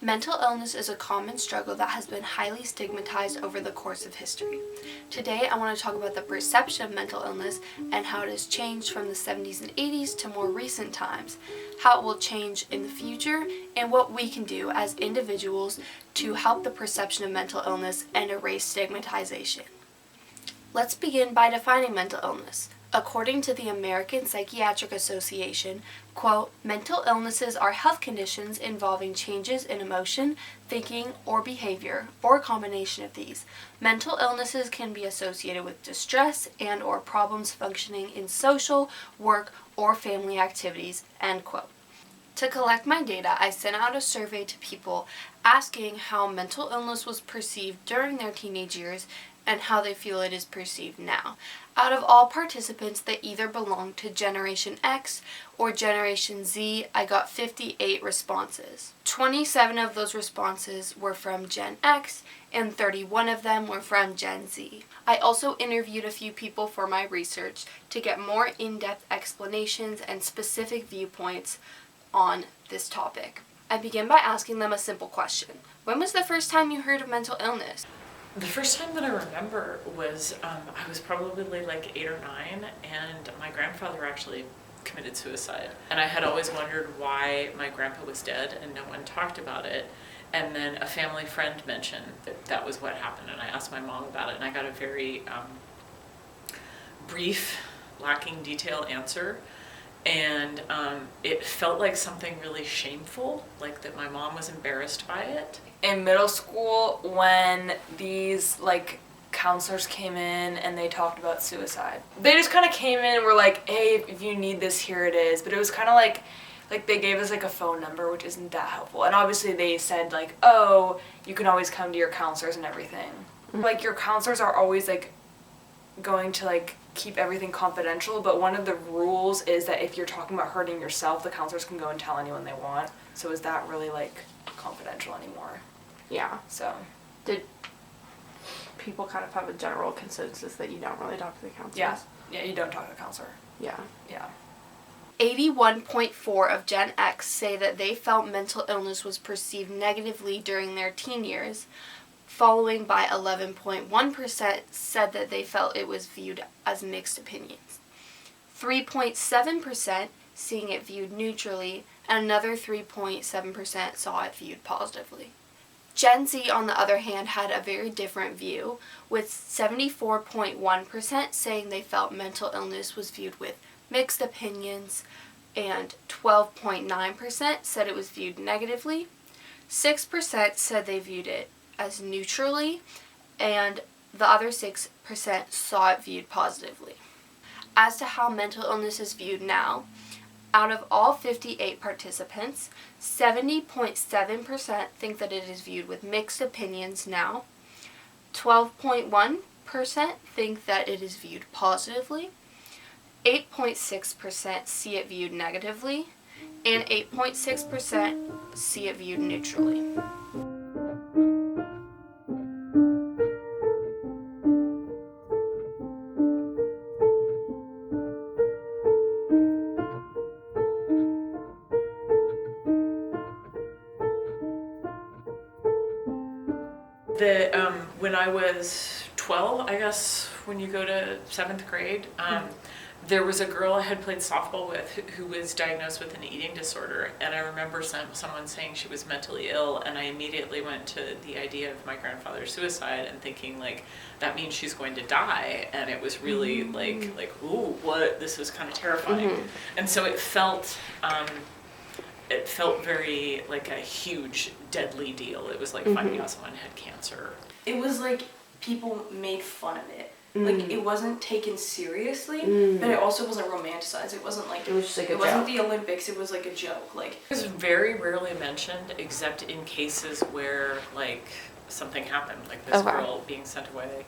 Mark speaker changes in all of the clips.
Speaker 1: Mental illness is a common struggle that has been highly stigmatized over the course of history. Today, I want to talk about the perception of mental illness and how it has changed from the 70s and 80s to more recent times, how it will change in the future, and what we can do as individuals to help the perception of mental illness and erase stigmatization. Let's begin by defining mental illness. According to the American Psychiatric Association, quote, mental illnesses are health conditions involving changes in emotion, thinking, or behavior, or a combination of these. Mental illnesses can be associated with distress and or problems functioning in social, work, or family activities, end quote. To collect my data, I sent out a survey to people asking how mental illness was perceived during their teenage years and how they feel it is perceived now. Out of all participants that either belong to Generation X or Generation Z, I got 58 responses. 27 of those responses were from Gen X and 31 of them were from Gen Z. I also interviewed a few people for my research to get more in-depth explanations and specific viewpoints on this topic. I begin by asking them a simple question. When was the first time you heard of mental illness?
Speaker 2: The first time that I remember was, I was probably like 8 or 9, and my grandfather actually committed suicide. And I had always wondered why my grandpa was dead and no one talked about it. And then a family friend mentioned that that was what happened, and I asked my mom about it, and I got a very brief, lacking detail answer. And it felt like something really shameful, like that my mom was embarrassed by it.
Speaker 3: In middle school, when these counselors came in and they talked about suicide, they just kind of came in and were like, hey, if you need this, here it is. But it was kind of like they gave us a phone number, which isn't that helpful. And obviously they said oh, you can always come to your counselors and everything. Mm-hmm. Your counselors are always going to keep everything confidential, but one of the rules is that if you're talking about hurting yourself, the counselors can go and tell anyone they want. So is that really confidential anymore?
Speaker 1: Yeah.
Speaker 3: So
Speaker 1: did people kind of have a general consensus that you don't really talk to the counselors?
Speaker 3: Yeah, you don't talk to a counselor.
Speaker 1: Yeah.
Speaker 3: 81.4
Speaker 1: of Gen X say that they felt mental illness was perceived negatively during their teen years, following by 11.1% said that they felt it was viewed as mixed opinions. 3.7% seeing it viewed neutrally, and another 3.7% saw it viewed positively. Gen Z, on the other hand, had a very different view, with 74.1% saying they felt mental illness was viewed with mixed opinions, and 12.9% said it was viewed negatively. 6% said they viewed it as neutrally, and the other 6% saw it viewed positively. As to how mental illness is viewed now, out of all 58 participants, 70.7% think that it is viewed with mixed opinions now, 12.1% think that it is viewed positively, 8.6% see it viewed negatively, and 8.6% see it viewed neutrally.
Speaker 2: When I was 12, I guess, when you go to 7th grade, there was a girl I had played softball with who was diagnosed with an eating disorder, and I remember someone saying she was mentally ill, and I immediately went to the idea of my grandfather's suicide and thinking that means she's going to die, and it was really ooh, what, this is kind of terrifying. And so it felt very like a huge, deadly deal. It was like finding out someone had cancer.
Speaker 4: It was people made fun of it. It wasn't taken seriously, but it also wasn't romanticized. It wasn't
Speaker 1: it was just
Speaker 4: it wasn't the Olympics. It was a joke.
Speaker 2: It was very rarely mentioned, except in cases where something happened, like this girl being sent away.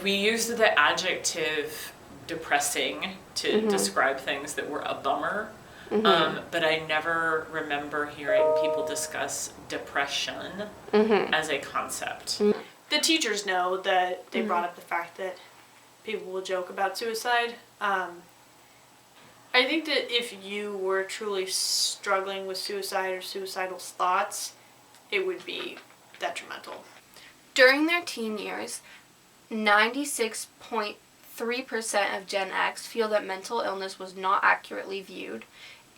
Speaker 2: We used the adjective depressing to describe things that were a bummer. But I never remember hearing people discuss depression as a concept.
Speaker 5: The teachers know that they brought up the fact that people will joke about suicide. I think that if you were truly struggling with suicide or suicidal thoughts, it would be detrimental.
Speaker 1: During their teen years, 96.3% of Gen X feel that mental illness was not accurately viewed,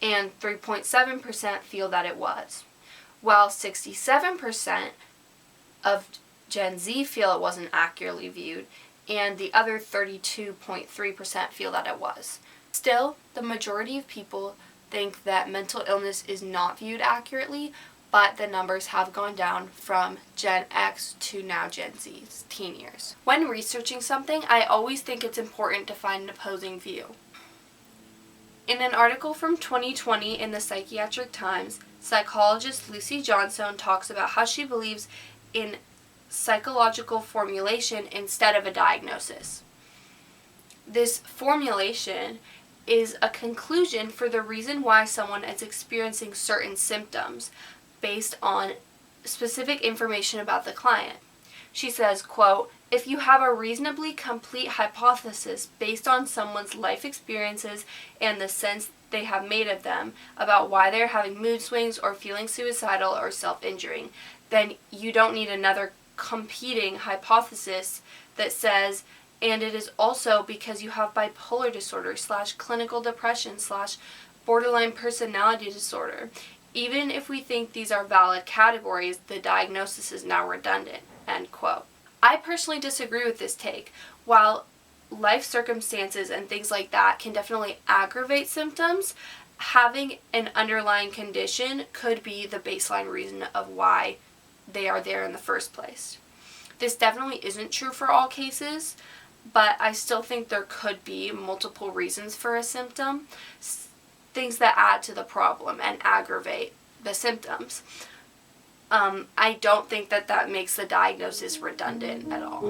Speaker 1: and 3.7% feel that it was, while 67% of Gen Z feel it wasn't accurately viewed, and the other 32.3% feel that it was. Still, the majority of people think that mental illness is not viewed accurately, but the numbers have gone down from Gen X to now Gen Z's teen years. When researching something, I always think it's important to find an opposing view. In an article from 2020 in the Psychiatric Times, psychologist Lucy Johnstone talks about how she believes in psychological formulation instead of a diagnosis. This formulation is a conclusion for the reason why someone is experiencing certain symptoms based on specific information about the client. She says, quote, "If you have a reasonably complete hypothesis based on someone's life experiences and the sense they have made of them about why they're having mood swings or feeling suicidal or self-injuring, then you don't need another competing hypothesis that says, and it is also because you have bipolar disorder / clinical depression / borderline personality disorder. Even if we think these are valid categories, the diagnosis is now redundant," end quote. I personally disagree with this take. While life circumstances and things like that can definitely aggravate symptoms, having an underlying condition could be the baseline reason of why they are there in the first place. This definitely isn't true for all cases, but I still think there could be multiple reasons for a symptom, things that add to the problem and aggravate the symptoms. I don't think that makes the diagnosis redundant at all.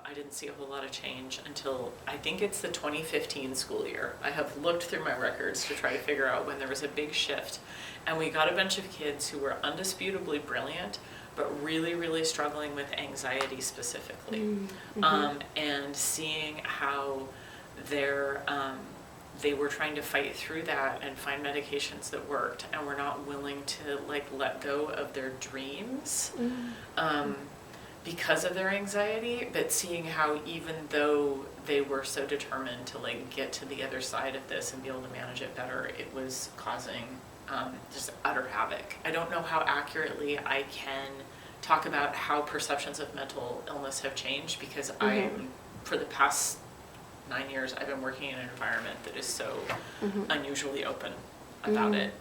Speaker 2: I didn't see a whole lot of change until I think it's the 2015 school year. I have looked through my records to try to figure out when there was a big shift, and we got a bunch of kids who were undisputably brilliant, but really, really struggling with anxiety specifically. And seeing how they were trying to fight through that and find medications that worked, and were not willing to let go of their dreams because of their anxiety, but seeing how even though they were so determined to get to the other side of this and be able to manage it better, it was causing just utter havoc. I don't know how accurately I can talk about how perceptions of mental illness have changed, because for the past 9 years, I've been working in an environment that is so unusually open about it.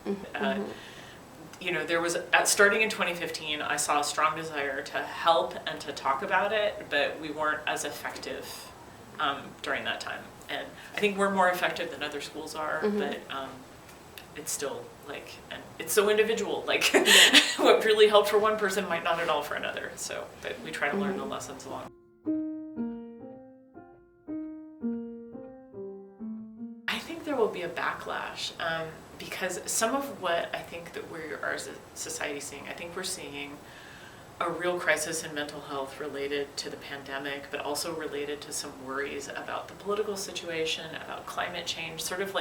Speaker 2: There was, starting in 2015, I saw a strong desire to help and to talk about it, but we weren't as effective during that time. And I think we're more effective than other schools are, but it's still and it's so individual. What really helped for one person might not at all for another. So, but we try to learn the lessons along. I think there will be a backlash because some of what I think that we are as a society seeing, I think we're seeing a real crisis in mental health related to the pandemic, but also related to some worries about the political situation, about climate change, sort of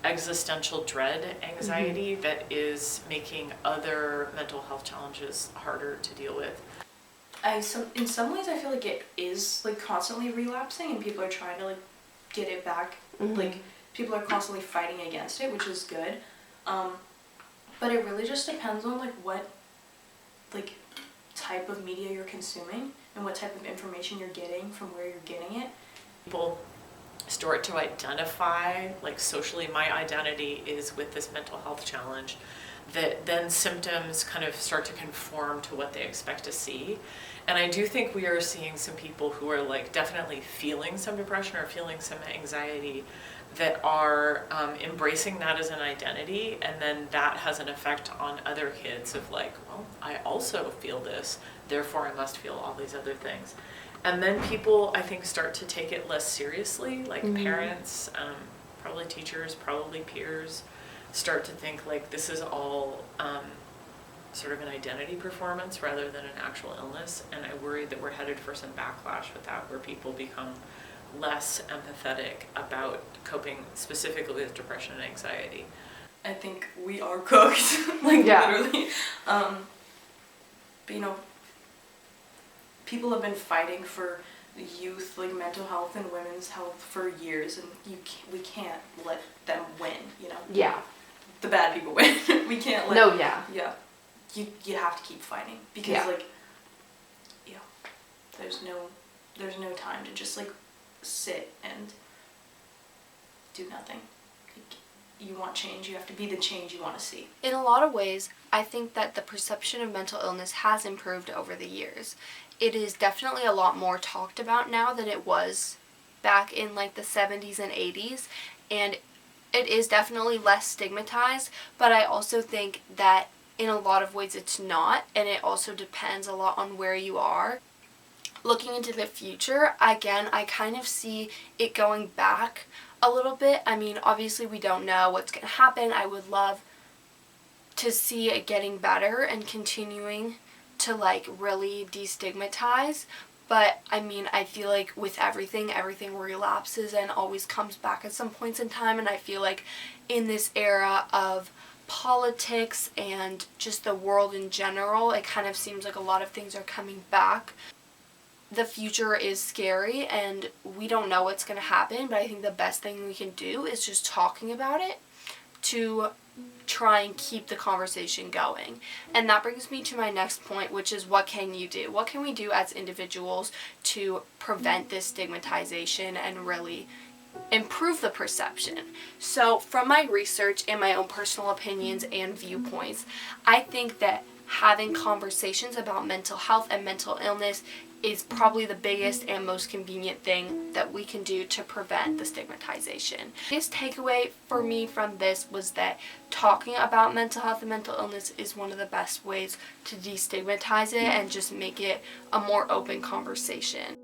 Speaker 2: existential dread anxiety that is making other mental health challenges harder to deal with.
Speaker 4: In some ways I feel like it is constantly relapsing, and people are trying to get it back. People are constantly fighting against it, which is good. But it really just depends on what type of media you're consuming and what type of information you're getting from where you're getting it.
Speaker 2: People start to identify, socially, my identity is with this mental health challenge, that then symptoms kind of start to conform to what they expect to see. And I do think we are seeing some people who are definitely feeling some depression or feeling some anxiety that are embracing that as an identity, and then that has an effect on other kids of I also feel this, therefore I must feel all these other things. And then people, I think, start to take it less seriously, parents, probably teachers, probably peers, start to think this is all sort of an identity performance rather than an actual illness. And I worry that we're headed for some backlash with that, where people become less empathetic about coping specifically with depression and anxiety.
Speaker 4: I think we are cooked, like
Speaker 1: Yeah.
Speaker 4: literally. But you know, people have been fighting for youth, like mental health and women's health for years, and we can't let them win. You know,
Speaker 1: Yeah.
Speaker 4: the bad people win. We can't let.
Speaker 1: No, yeah.
Speaker 4: Yeah, you have to keep fighting because
Speaker 1: Yeah.
Speaker 4: like, yeah, there's no time to just like sit and do nothing. Like, you want change, you have to be the change you want to see.
Speaker 1: In a lot of ways, I think that the perception of mental illness has improved over the years. It is definitely a lot more talked about now than it was back in like the 70s and 80s, and it is definitely less stigmatized, but I also think that in a lot of ways it's not, and it also depends a lot on where you are. Looking into the future, again, I kind of see it going back a little bit. I mean, obviously we don't know what's going to happen. I would love to see it getting better and continuing to like really destigmatize. But I mean, I feel like with everything relapses and always comes back at some points in time. And I feel like in this era of politics and just the world in general, it kind of seems like a lot of things are coming back. The future is scary and we don't know what's going to happen, but I think the best thing we can do is just talking about it to try and keep the conversation going. And that brings me to my next point, which is what can you do? What can we do as individuals to prevent this stigmatization and really improve the perception? So from my research and my own personal opinions and viewpoints, I think that having conversations about mental health and mental illness is probably the biggest and most convenient thing that we can do to prevent the stigmatization. The biggest takeaway for me from this was that talking about mental health and mental illness is one of the best ways to destigmatize it and just make it a more open conversation.